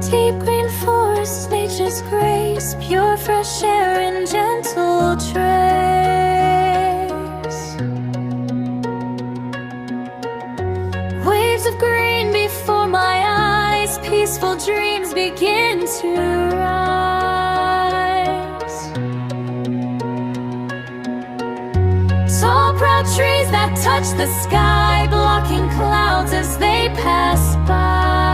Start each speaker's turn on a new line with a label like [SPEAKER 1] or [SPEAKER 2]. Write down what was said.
[SPEAKER 1] Deep green forests, nature's grace, pure fresh air and gentle trace. Waves of green before my eyes, peaceful dreams begin to rise. Tall, proud trees that touch the sky, blocking clouds as they pass by.